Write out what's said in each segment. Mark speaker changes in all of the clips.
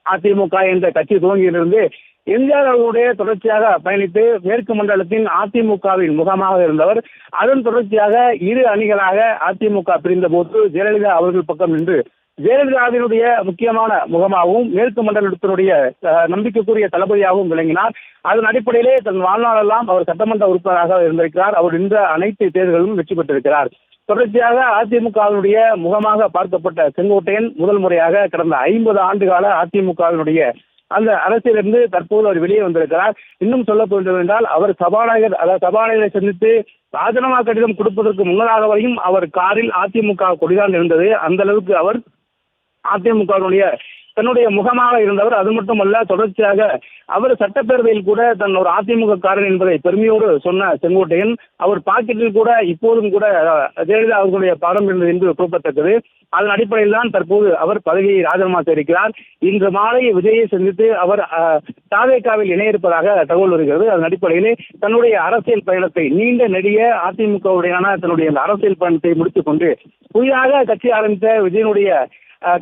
Speaker 1: அதிமுக என்ற கட்சி துவங்கியிலிருந்து எம்ஜிஆர் அவர்களுடைய தொடர்ச்சியாக பயணித்து மேற்கு மண்டலத்தின் அதிமுகவின் முகமாக இருந்தவர். அதன் தொடர்ச்சியாக இரு அணிகளாக அதிமுக பிரிந்த போது ஜெயலலிதா அவர்கள் பக்கம் நின்று ஜெயலலிதாவினுடைய முக்கியமான முகமாகவும் மேற்கு மண்டலத்தினுடைய நம்பிக்கைக்குரிய தளபதியாகவும் விளங்கினார். அதன் அடிப்படையிலே தன் வாழ்நாளெல்லாம் அவர் சட்டமன்ற உறுப்பினராக இருந்திருக்கிறார். அவர் இந்த அனைத்து தேர்தல்களும் வெற்றி பெற்றிருக்கிறார். தொடர்ச்சியாக அதிமுகவினுடைய முகமாக பார்க்கப்பட்ட செங்கோட்டையன் முதல் முறையாக கடந்த 50 ஆண்டுகால அதிமுகவினுடைய அந்த அரசியலிருந்து தற்போது அவர் வெளியே வந்திருக்கிறார். இன்னும் சொல்ல வேண்டும் என்றால் அவர் சபாநாயகரை சந்தித்து ராஜினாமா கடிதம் கொடுப்பதற்கு முன்னதாக வரையும் அவர் காரில் அதிமுக கொடிதான் இருந்தது. அந்த அளவுக்கு அவர் அதிமுகவினுடைய தன்னுடைய முகமாக இருந்தவர். அது மட்டுமல்ல, தொடர்ச்சியாக அவர் சட்டப்பேரவையில் கூட தன் ஒரு அதிமுக காரன் என்பதை பெருமையோடு சொன்ன செங்கோட்டையன் அவர் பாக்கெட்டில் கூட இப்போதும் கூட ஜெயலலிதா அவர்களுடைய படம் இருந்தது என்று குறிப்பிடத்தக்கது. அதன் அடிப்படையில் தான் தற்போது அவர் பதவியை ராஜினாமா செய்திருக்கிறார். இன்று மாலை விஜயை சந்தித்து அவர் தாவேகாவில் இணைய இருப்பதாக தகவல் வருகிறது. அதன் அடிப்படையிலே தன்னுடைய அரசியல் பயணத்தை நீண்ட நெடிய அதிமுகவுடையான தன்னுடைய அரசியல் பயணத்தை முடித்துக் கொண்டு புதிதாக கட்சி ஆரம்பித்த விஜயனுடைய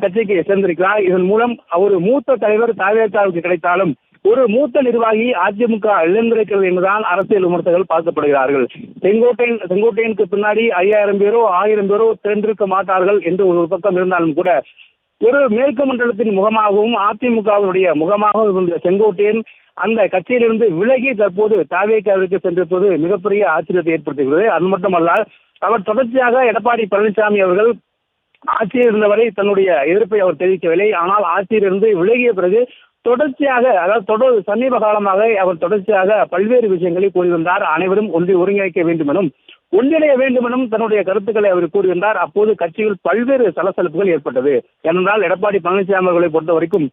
Speaker 1: கட்சிக்கு சேர்ந்திருக்கிறார். இதன் மூலம் ஒரு மூத்த தலைவர் தாவேகாவுக்கு கிடைத்தாலும் ஒரு மூத்த நிர்வாகி அதிமுக இழந்திருக்கிறது என்றுதான் அரசியல் விமர்சகர்கள் பார்க்கப்படுகிறார்கள். செங்கோட்டையனுக்கு பின்னாடி 5000 பேரோ 1000 பேரோ திரண்டிருக்க மாட்டார்கள் என்று ஒரு பக்கம் இருந்தாலும் கூட ஒரு மேற்கு மண்டலத்தின் முகமாகவும் அதிமுகவினுடைய முகமாகவும் இருந்த செங்கோட்டையன் அந்த கட்சியிலிருந்து விலகி தற்போது தாவேகாவிற்கு சென்றிருப்பது மிகப்பெரிய ஆச்சரியத்தை ஏற்படுத்துகிறது. அது மட்டுமல்ல, அவர் தொடர்ச்சியாக எடப்பாடி பழனிசாமி அவர்கள் ஆட்சியில் இருந்தவரை தன்னுடைய எதிர்ப்பை அவர் தெரிவிக்கவில்லை. ஆனால் ஆட்சியிலிருந்து விலகிய பிறகு தொடர்ச்சியாக, அதாவது சமீப காலமாக அவர் தொடர்ச்சியாக பல்வேறு விஷயங்களை கூறியிருந்தார். அனைவரும் ஒருங்கிணைக்க வேண்டும் எனும் ஒன்றிணைய வேண்டும் எனும் தன்னுடைய கருத்துக்களை அவர் கூறியிருந்தார். அப்போது கட்சியில் பல்வேறு சலசலப்புகள் ஏற்பட்டது. ஏனென்றால் எடப்பாடி பழனிசாமி அவர்களை பொறுத்த வரைக்கும்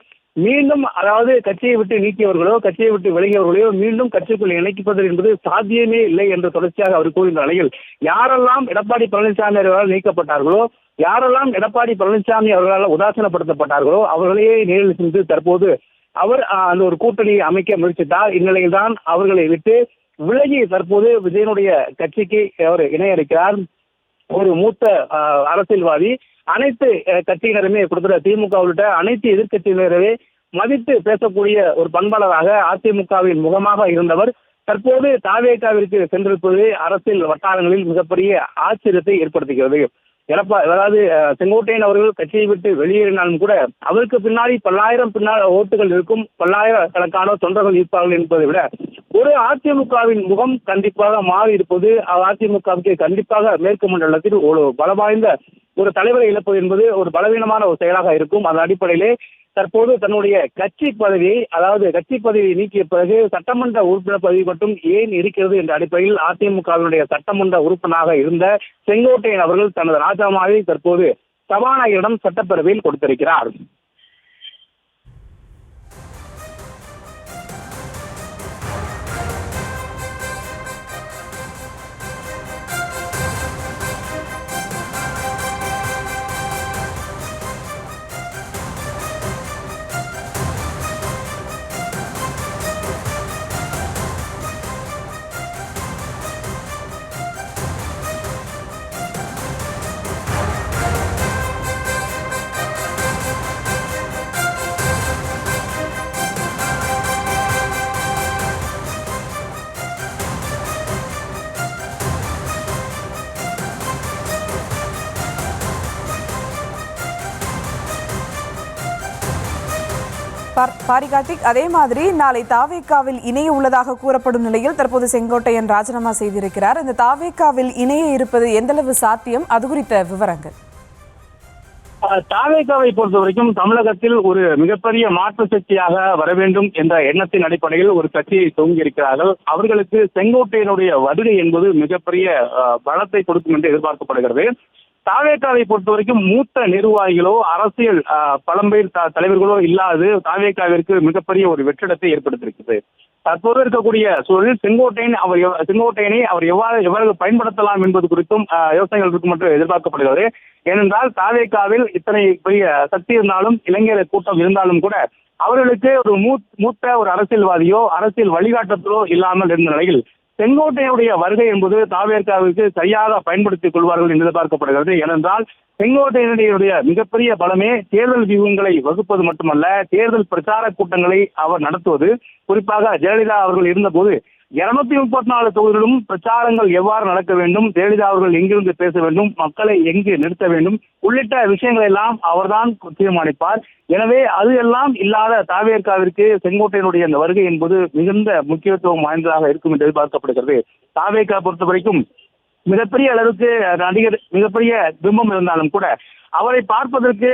Speaker 1: மீண்டும், அதாவது கட்சியை விட்டு நீக்கியவர்களோ கட்சியை விட்டு விலகியவர்களோ மீண்டும் கட்சிக்குள் இணைப்பது என்பது சாத்தியமே இல்லை என்று தொடர்ச்சியாக அவர் கூறிய நிலையில் யாரெல்லாம் எடப்பாடி பழனிசாமி அவர்களால் நீக்கப்பட்டார்களோ, யாரெல்லாம் எடப்பாடி பழனிசாமி அவர்களால் உதாசீனப்படுத்தப்பட்டார்களோ அவர்களையே நேரில் சென்று தற்போது அவர் அந்த ஒரு கூட்டணியை அமைக்க முயற்சித்தார். இந்நிலையில் தான் அவர்களை விட்டு விலகி தற்போது விஜயனுடைய கட்சிக்கு அவர் இணைய இருக்கிறார். ஒரு மூத்த அரசியல்வாதி அனைத்து கட்சியினருமே கொடுத்த திமுக உள்ளிட்ட அனைத்து எதிர்கட்சியினரவே மதித்து பேசக்கூடிய ஒரு பண்பாளராக அதிமுகவின் முகமாக இருந்தவர் தற்போது தாவேகாவிற்கு சென்றிருப்பது அரசியல் வட்டாரங்களில் மிகப்பெரிய ஆச்சரியத்தை ஏற்படுத்துகிறது. அதாவது செங்கோட்டையன் அவர்கள் கட்சியை விட்டு வெளியேறினாலும் கூட அவருக்கு பின்னாடி பல்லாயிரம் ஓட்டுகள் இருக்கும், பல்லாயிரக்கணக்கான தொண்டர்கள் இருப்பார்கள் என்பதை விட ஒரு அதிமுகவின் முகம் கண்டிப்பாக மாறி இருப்பது அதிமுகவுக்கு கண்டிப்பாக மேற்கு மண்டலத்தில் ஒரு பலவாய்ந்த ஒரு தலைவரை இழப்பது என்பது ஒரு பலவீனமான ஒரு செயலாக இருக்கும். அதன் அடிப்படையிலே தற்போது தன்னுடைய கட்சி பதவியை நீக்கிய பிறகு சட்டமன்ற உறுப்பினர் பதவி மட்டும் ஏன் இருக்கிறது என்ற அடிப்படையில் அதிமுகவினுடைய சட்டமன்ற உறுப்பினராக இருந்த செங்கோட்டையன் அவர்கள் தனது ராஜினாமாவை தற்போது சபாநாயகரிடம் சட்டப்பேரவையில் கொடுத்திருக்கிறார்.
Speaker 2: பாரிகார்த்திக், அதே மாதிரி நாளை தாவேகாவில் இணைய உள்ளதாக கூறப்படும் நிலையில் தற்போது செங்கோட்டையன் ராஜினாமா செய்திருக்கிறார். இந்த தாவேகாவில் இணைய இருப்பது எந்தளவு சாத்தியம், அது குறித்த விவரங்கள்?
Speaker 1: தாவேகாவை பொறுத்த வரைக்கும் தமிழகத்தில் ஒரு மிகப்பெரிய மாற்று சக்தியாக வர வேண்டும் என்ற எண்ணத்தின் அடிப்படையில் ஒரு கட்சியை துவங்கியிருக்கிறார்கள். அவர்களுக்கு செங்கோட்டையனுடைய வருகை என்பது மிகப்பெரிய பலத்தை கொடுக்கும் என்று எதிர்பார்க்கப்படுகிறது. தாவேகாவை பொறுத்த வரைக்கும் மூத்த நிர்வாகிகளோ அரசியல் பழம்பெயர் தலைவர்களோ இல்லாது தாவேகாவிற்கு மிகப்பெரிய ஒரு வெற்றிடத்தை ஏற்படுத்தியிருக்கிறது. தற்போது இருக்கக்கூடிய சூழலில் செங்கோட்டையனை அவர் எவ்வாறு பயன்படுத்தலாம் என்பது குறித்தும் யோசனைகள் இருக்கும் என்று எதிர்பார்க்கப்படுகிறது. ஏனென்றால் தாவேகாவில் இத்தனை பெரிய சக்தி இருந்தாலும் இளைஞர் கூட்டம் இருந்தாலும் கூட அவர்களுக்கு ஒரு மூத்த ஒரு அரசியல்வாதியோ அரசியல் வழிகாட்டத்திலோ இல்லாமல் இருந்த நிலையில் செங்கோட்டையினுடைய வருகை என்பது தாவேக்காவிற்கு சரியாக பயன்படுத்திக் கொள்வார்கள் என்று எதிர்பார்க்கப்படுகிறது. ஏனென்றால் செங்கோட்டையினுடைய மிகப்பெரிய பலமே தேர்தல் வியூகங்களை வகுப்பது மட்டுமல்ல, தேர்தல் பிரச்சார கூட்டங்களை அவர் நடத்துவது. குறிப்பாக ஜெயலலிதா அவர்கள் இருந்தபோது 234 தொகுதிகளிலும் பிரச்சாரங்கள் எவ்வாறு நடக்க வேண்டும், ஜெயலலிதா அவர்கள் எங்கிருந்து பேச வேண்டும், மக்களை எங்கு நிறுத்த வேண்டும் உள்ளிட்ட விஷயங்கள் எல்லாம் அவர்தான் தீர்மானிப்பார். எனவே அது எல்லாம் இல்லாத தாவேக்காவிற்கு செங்கோட்டையினுடைய அந்த வருகை என்பது மிகுந்த முக்கியத்துவம் வாய்ந்ததாக இருக்கும் என்று எதிர்பார்க்கப்படுகிறது. தாவேக்கா பொறுத்த வரைக்கும் மிகப்பெரிய அளவுக்கு நடிகர் மிகப்பெரிய பிம்பம் இருந்தாலும் கூட அவரை பார்ப்பதற்கு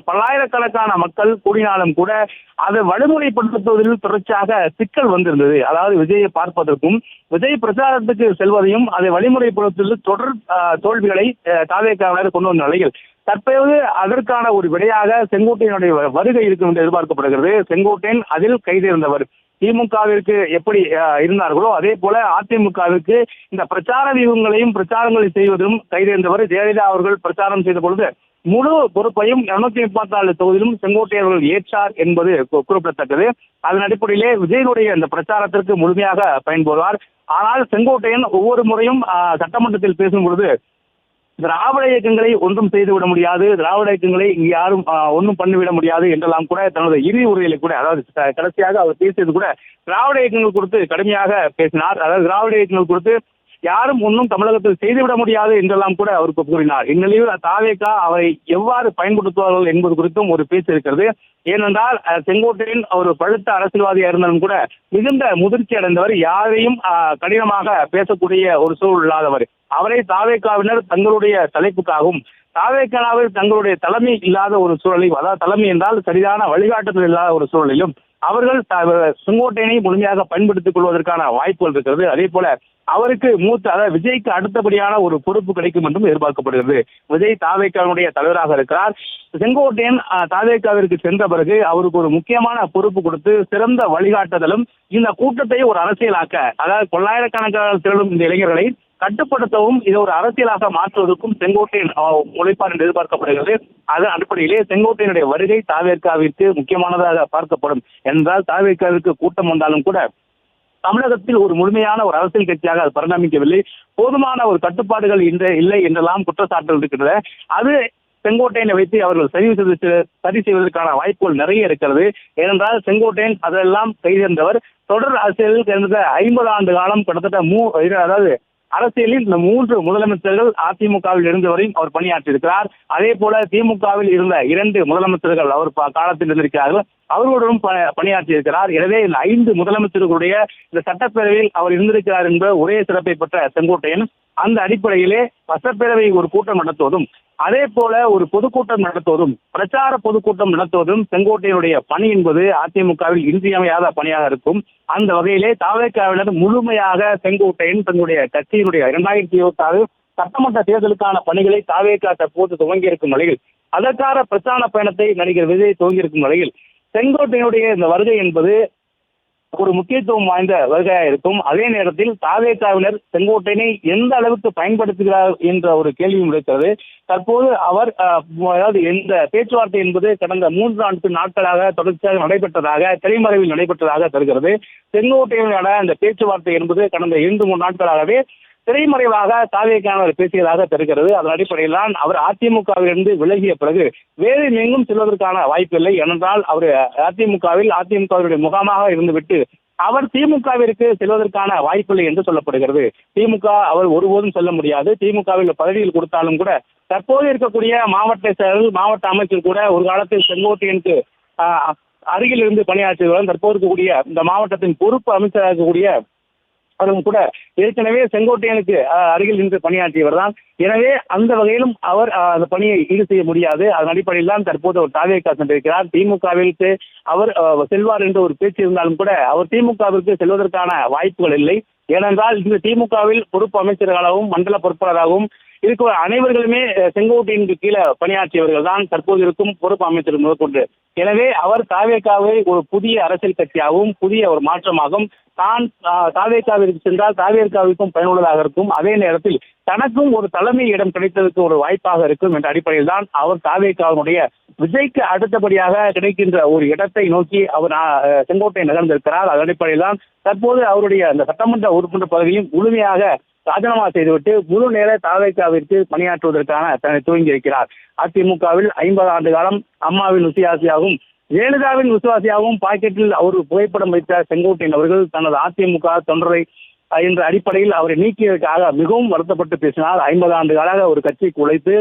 Speaker 1: பல்லாயிரக்கணக்கான மக்கள் கூடினாலும் கூட அதை வழிமுறைப்படுத்துவதில் தொடர்ச்சியாக சிக்கல் வந்திருந்தது. அதாவது விஜயை பார்ப்பதற்கும் விஜய் பிரச்சாரத்துக்கு செல்வதையும் அதை வழிமுறைப்படுத்துவதில் தொடர் தோல்விகளை தாவேக்காவினர் கொண்டு வந்த நிலையில் தற்போது அதற்கான ஒரு விடையாக செங்கோட்டையினுடைய வருகை இருக்கும் என்று எதிர்பார்க்கப்படுகிறது. செங்கோட்டையன் அதில் கைதேர்ந்தவர். திமுகவிற்கு எப்படி இருந்தார்களோ அதே போல அதிமுகவிற்கு இந்த பிரச்சார வியூகங்களையும் பிரச்சாரங்களை செய்வதும் கைதேர்ந்தவர். ஜெயலலிதா அவர்கள் பிரச்சாரம் செய்த பொழுது முழு பொறுப்பையும் 234 தொகுதியிலும் செங்கோட்டை அவர்கள் ஏற்றார் என்பது குறிப்பிடத்தக்கது. அதன் அடிப்படையிலே விஜயனுடைய இந்த பிரச்சாரத்திற்கு முழுமையாக பயன்படுவார். ஆனால் செங்கோட்டையன் ஒவ்வொரு முறையும் சட்டமன்றத்தில் பேசும் பொழுது திராவிட இயக்கங்களை ஒன்றும் செய்துவிட முடியாது, திராவிட இயக்கங்களை இங்கு யாரும் ஒன்றும் பண்ணிவிட முடியாது என்றெல்லாம் கூட தனது இறுதி உரையில கூட, அதாவது கடைசியாக அவர் பேசியது கூட திராவிட இயக்கங்கள் குறித்து கடுமையாக பேசினார். அதாவது திராவிட இயக்கங்கள் குறித்து யாரும் ஒன்றும் தமிழகத்தில் செய்துவிட முடியாது என்றெல்லாம் கூட அவருக்கு கூறினார். இந்நிலையில் தாவேகா அவரை எவ்வாறு பயன்படுத்துவார்கள் என்பது குறித்தும் ஒரு பேச்சு இருக்கிறது. ஏனென்றால் செங்கோட்டையின் ஒரு பழுத்த அரசியல்வாதியா இருந்தாலும் கூட மிகுந்த முதிர்ச்சி அடைந்தவர், யாரையும் கடினமாக பேசக்கூடிய ஒரு சூழல் இல்லாதவர். அவரை தாவேகாவினர் தங்களுடைய தலைப்புக்காகவும் தாவேகாவில் தங்களுடைய தலைமை இல்லாத ஒரு சூழலையும், அதாவது தலைமை என்றால் சரியான வழிகாட்டுதல் இல்லாத ஒரு சூழலிலும் அவர்கள் செங்கோட்டையனை முழுமையாக பயன்படுத்திக் கொள்வதற்கான வாய்ப்புகள் இருக்கிறது. அதே போல அவருக்கு அதாவது விஜய்க்கு அடுத்தபடியான ஒரு பொறுப்பு கிடைக்கும் என்றும் எதிர்பார்க்கப்படுகிறது. விஜய் தாவேகாவுடைய தலைவராக இருக்கிறார். செங்கோட்டையன் தாவேகாவிற்கு சென்ற பிறகு அவருக்கு ஒரு முக்கியமான பொறுப்பு கொடுத்து சிறந்த வழிகாட்டுதலும் இந்த கூட்டத்தை ஒரு அரசியலாக்க, அதாவது பல்லாயிரக்கணக்கான திரளும் இந்த இளைஞர்களை கட்டுப்படுத்தவும் இதை ஒரு அரசியலாக மாற்றுவதற்கும் செங்கோட்டையன் உழைப்பார் என்று எதிர்பார்க்கப்படுகிறது. அதன் அடிப்படையிலே செங்கோட்டையனுடைய வருகை தாவேகாவிற்கு முக்கியமானதாக பார்க்கப்படும். என்றால் தாவேகாவிற்கு கூட்டம் வந்தாலும் கூட தமிழகத்தில் ஒரு முழுமையான ஒரு அரசியல் கட்சியாக அது பரிணமிக்கவில்லை, போதுமான ஒரு கட்டுப்பாடுகள் இல்லை என்றெல்லாம் குற்றச்சாட்டுகள் இருக்கின்றன. அது செங்கோட்டையனை வைத்து அவர்கள் சரி செய்வதற்கான வாய்ப்புகள் நிறைய இருக்கிறது. ஏனென்றால் செங்கோட்டையன் அதெல்லாம் கைதேர்ந்தவர். தொடர் அரசியலில் கிட்டத்தட்ட 50 ஆண்டு காலம் கிட்டத்தட்ட அதாவது அரசியலில் இந்த 3 முதலமைச்சர்கள் அதிமுகவில் இருந்தவரையும் அவர் பணியாற்றியிருக்கிறார். அதே போல திமுகவில் இருந்த 2 முதலமைச்சர்கள் அவர் காலத்தில் இருந்திருக்கிறார்கள், அவர்களுடன் பணியாற்றியிருக்கிறார். எனவே இந்த 5 முதலமைச்சர்களுடைய இந்த சட்டப்பேரவையில் அவர் இருந்திருக்கிறார் என்ற ஒரே சிறப்பை பெற்ற செங்கோட்டையன் அந்த அடிப்படையிலே சட்டப்பேரவை ஒரு கூட்டம் நடத்துவதும் அதே போல ஒரு பொதுக்கூட்டம் நடத்துவதும் பிரச்சார பொதுக்கூட்டம் நடத்துவதும் செங்கோட்டையனுடைய பணி என்பது அதிமுகவில் இன்றியமையாத பணியாக இருக்கும். அந்த வகையிலே தாவேகாவினர் முழுமையாக செங்கோட்டையன் தன்னுடைய கட்சியினுடைய 2026 சட்டமன்ற தேர்தலுக்கான பணிகளை தாவேகா தற்போது துவங்கியிருக்கும் நிலையில், அதற்கான பிரச்சார பயணத்தை நடிகர் விஜய் துவங்கியிருக்கும் நிலையில் செங்கோட்டையனுடைய இந்த வருகை என்பது ஒரு முக்கியத்துவம் வாய்ந்த வருகையாக இருக்கும். அதே நேரத்தில் தாவேகாவினர் செங்கோட்டையனை எந்த அளவுக்கு பயன்படுத்துகிறார் என்ற ஒரு கேள்வியும் இருக்கிறது. தற்போது அவர் அதாவது இந்த பேச்சுவார்த்தை என்பது கடந்த 3 நாட்களாக தொடர்ச்சியாக நடைபெற்றதாக திரைமறைவில் நடைபெற்றதாக தருகிறது. செங்கோட்டையனான இந்த பேச்சுவார்த்தை என்பது கடந்த 2-3 நாட்களாகவே திரைமறைவாக தாவேகாவினர் பேசியதாக தருகிறது. அதன் அடிப்படையில் தான் அவர் அதிமுகவிலிருந்து விலகிய பிறகு வேறு எங்கும் செல்வதற்கான வாய்ப்பு இல்லை. ஏனென்றால் அவர் அதிமுகவினுடைய முகமாக இருந்துவிட்டு அவர் திமுகவிற்கு செல்வதற்கான வாய்ப்பில்லை என்று சொல்லப்படுகிறது. திமுக அவர் ஒருபோதும் செல்ல முடியாது. திமுகவில் பதவியில் கொடுத்தாலும் கூட தற்போது இருக்கக்கூடிய மாவட்ட செயலர், மாவட்ட அமைச்சர் கூட ஒரு காலத்தில் செங்கோட்டையனுக்கு அருகில் இருந்து பணியாற்றியவர்கள் தற்போது இருக்கக்கூடிய இந்த மாவட்டத்தின் பொறுப்பு அமைச்சராக இருக்கக்கூடிய அவரும் கூட ஏற்கனவே செங்கோட்டையனுக்கு அருகில் நின்று பணியாற்றியவர் தான். எனவே அந்த வகையிலும் அவர் அந்த பணியை ஈடு செய்ய முடியாது. அதன் அடிப்படையில் தான் தற்போது அவர் தாவேகா சென்றிருக்கிறார். திமுகவிற்கு அவர் செல்வார் என்று ஒரு பேச்சு இருந்தாலும் கூட அவர் திமுகவிற்கு செல்வதற்கான வாய்ப்புகள் இல்லை. ஏனென்றால் இந்த திமுகவில் பொறுப்பு அமைச்சர்களாகவும் மண்டல பொறுப்பாளராகவும் இருக்கிற அனைவர்களுமே செங்கோட்டையின் கீழே பணியாற்றியவர்கள் தான் தற்போது இருக்கும் பொறுப்பு அமைச்சர் முதற்கொண்டு. எனவே அவர் தாவேகாவை ஒரு புதிய அரசியல் கட்சியாகவும் புதிய ஒரு மாற்றமாகவும் தான் தாவேகாவிற்கு சென்றால் தாவேகாவிற்கும் பயனுள்ளதாக இருக்கும், அதே நேரத்தில் தனக்கும் ஒரு தலைமை இடம் கிடைத்ததற்கு ஒரு வாய்ப்பாக இருக்கும் என்ற அடிப்படையில் தான் அவர் தாவேகாவினுடைய விஜய்க்கு அடுத்தபடியாக கிடைக்கின்ற ஒரு இடத்தை நோக்கி அவர் செங்கோட்டை நகர்ந்திருக்கிறார். அதன் அடிப்படையில் தான் தற்போது அவருடைய அந்த சட்டமன்ற உறுப்பினர் பதவியும் முழுமையாக ராஜினாமா செய்துவிட்டு முழு நேர தாவேகாவிற்கு பணியாற்றுவதற்கான தன்னை துவங்கி இருக்கிறார். அதிமுகவில் 50 ஆண்டு காலம் அம்மாவின் விசுவாசியாகவும் ஜெயலலிதாவின் விசுவாசியாகவும் பாக்கெட்டில் அவர் புகைப்படம் வைத்த செங்கோட்டையன் அவர்கள் தனது அதிமுக தொண்டரை என்ற அடிப்படையில் அவரை நீக்கியதற்காக மிகவும் வருத்தப்பட்டு பேசினார். 50 ஆண்டு காலாக ஒரு கட்சிக்கு உழைத்து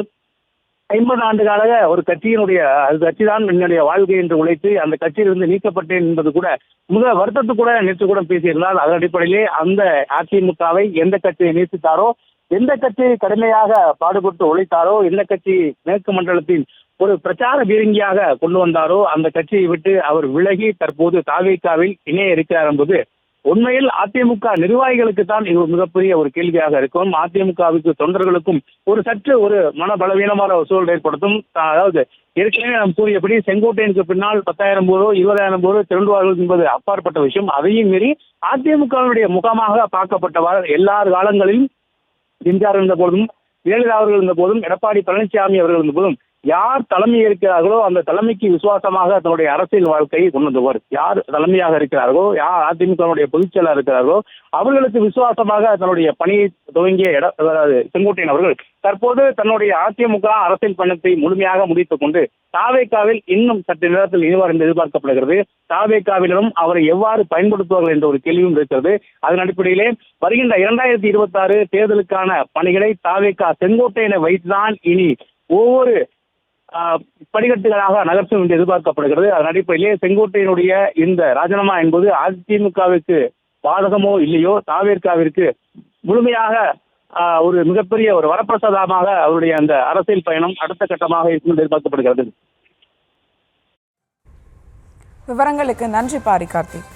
Speaker 1: 50 ஆண்டு காலாக ஒரு கட்சியினுடைய கட்சி தான் என்னுடைய வாழ்க்கை என்று உழைத்து அந்த கட்சியிலிருந்து நீக்கப்பட்டேன் என்பது கூட மிக வருத்தத்து கூட நேற்று கூட பேசியிருந்தால் அதன் அடிப்படையிலே அந்த அதிமுகவை எந்த கட்சியை நேசித்தாரோ, எந்த கட்சியை கடுமையாக பாடுபட்டு உழைத்தாரோ, எந்த கட்சி மேற்கு மண்டலத்தின் ஒரு பிரச்சார பீரங்கியாக கொண்டு வந்தாரோ அந்த கட்சியை விட்டு அவர் விலகி தற்போது தாவேகாவில் இணைய இருக்கிறார் என்பது உண்மையில் அதிமுக நிர்வாகிகளுக்கு தான் இது மிகப்பெரிய ஒரு கேள்வியாக இருக்கும். அதிமுகவுக்கு தொண்டர்களுக்கும் ஒரு சற்று ஒரு மன பலவீனமான ஒரு சூழல் ஏற்படுத்தும். அதாவது ஏற்கனவே நாம் கூறியபடி செங்கோட்டையனுக்கு பின்னால் 10,000 பேரோ 20,000 பேரோ திரண்டுவார்கள் என்பது அப்பாற்பட்ட விஷயம். அதையும் மீறி அதிமுகவினுடைய முகமாக பார்க்கப்பட்டவர் எல்லார் காலங்களிலும் எம்ஜிஆர் இருந்த போதும், ஜெயலலிதா அவர்கள் இருந்த போதும், எடப்பாடி பழனிசாமி அவர்கள் இருந்த போதும் யார் தலைமை இருக்கிறார்களோ அந்த தலைமைக்கு விசுவாசமாக தன்னுடைய அரசியல் வாழ்க்கையை கொண்டு வந்தவர். யார் தலைமையாக இருக்கிறார்களோ, யார் அதிமுகவுடைய பொதுச் செயலாளர் இருக்கிறார்களோ அவர்களுக்கு விசுவாசமாக தன்னுடைய பணியை துவங்கிய செங்கோட்டையன் அவர்கள் தற்போது தன்னுடைய அதிமுக அரசியல் பயணத்தை முழுமையாக முடித்துக் கொண்டு தாவேகாவில் இன்னும் சற்று நேரத்தில் இனிவார் என்று எதிர்பார்க்கப்படுகிறது. தாவேகாவினரும் அவரை எவ்வாறு பயன்படுத்துவார்கள் என்ற ஒரு கேள்வியும் இருக்கிறது. அதன் அடிப்படையிலே வருகின்ற 2026 தேர்தலுக்கான பணிகளை தாவேகா செங்கோட்டையனை வைத்துதான் இனி ஒவ்வொரு படிக்கட்டுகளாக நகர்த்தும் என்று எதிர்பார்க்கப்படுகிறது. அதன் அடிப்படையிலே செங்கோட்டையினுடைய இந்த ராஜினாமா என்பது அதிமுகவிற்கு பாதகமோ இல்லையோ தாவேகாவிற்கு முழுமையாக ஒரு மிகப்பெரிய ஒரு வரப்பிரசாதமாக அவருடைய அந்த அரசியல் பயணம் அடுத்த கட்டமாக இருக்கும் என்று எதிர்பார்க்கப்படுகிறது.
Speaker 2: விவரங்களுக்கு நன்றி பாரி கார்த்திக்.